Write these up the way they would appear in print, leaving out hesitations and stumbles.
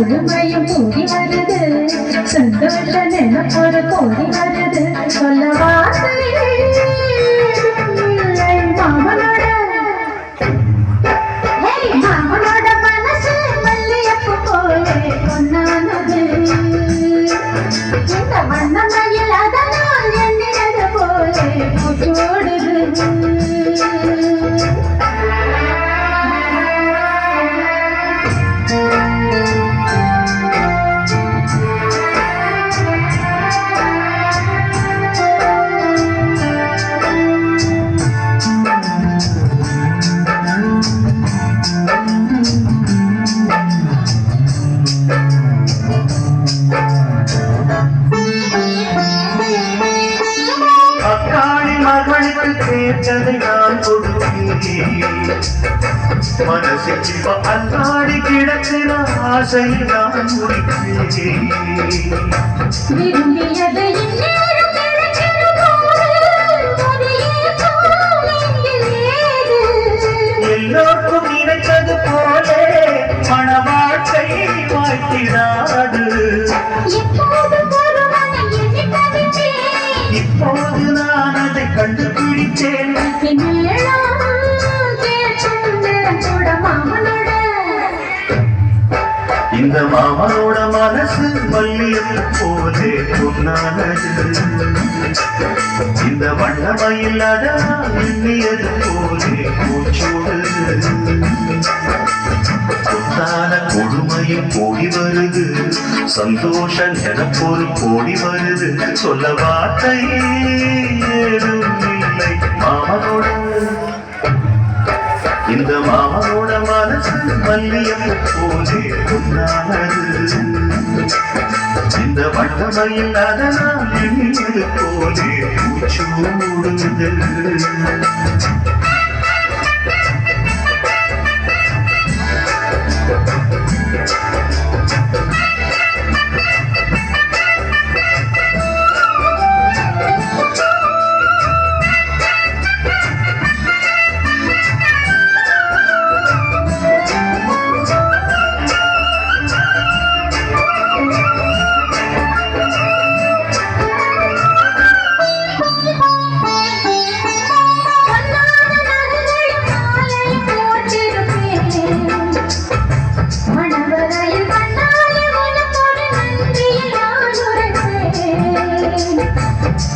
கொழுமையும் கூடி வருது சந்தோஷ நினைப்பொரு கோடி வருது சொல்ல வார்த்தை மாமனோட மாமனோட மனசு மல்லியப்பு போலே பொன்னானது இந்த வண்ணமையில் அதனால் எண்ணினது போலே பூச்சோடுது கேட்டதை நான் கொடுத்தேன் மனசில் அல்லாடி கிடக்கிற ஆசையை நான் முடித்தேன் எல்லோருக்கும் நினைத்தது போலே மனவாழ்க்கை வாழ்த்திடாது இப்போது நான் அதை கண்டுபிடித்தேன் இந்த மாமனோட மனசு மல்லியம் போலே பொன்னானது இந்த வண்ணமயில்லாத எண்ணியது போலே பூச்சோடு புத்தான கொடுமையும் கூடி வருது சந்தோஷ நினைப்பொரு கோடி வருது சொல்ல வார்த்தை ஏதும் இல்லை மாமனோட இந்த மாமனோட மனசு மல்லியம் போலே பொன்னானது இந்த வண்ணமயில்லாத நான் எண்ணியது போலே பூச்சோடுது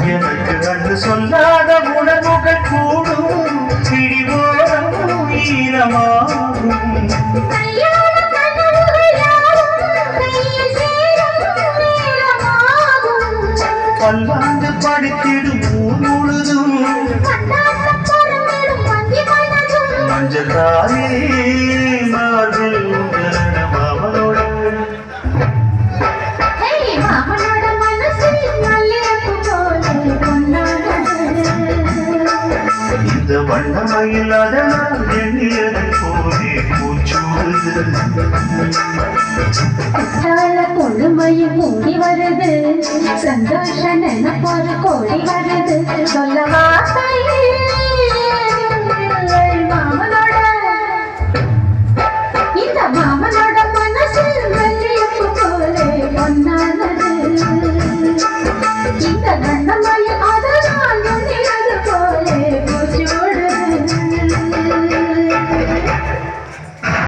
எனக்கு அன்று சொல்லாத உணர்வுகள் கூடும் பிடிவோரம் ஈரமாகும் பல்லாண்டு படித்திடும் ஊர் முழுதும் மஞ்சத்தாரே மார்கள் மாமனோட இந்த வண்ணமயில்லாத நான் எண்ணியது போலே பூச்சோடுது கொழுமையும் கூடி வருது சந்தோஷ நினைப்பொரு கோடி வருது சொல்ல வார்த்தை மாமனோட இந்த மாமனோட மனசு மல்லியப்பு போலே பொன்னானது இந்த வண்ணம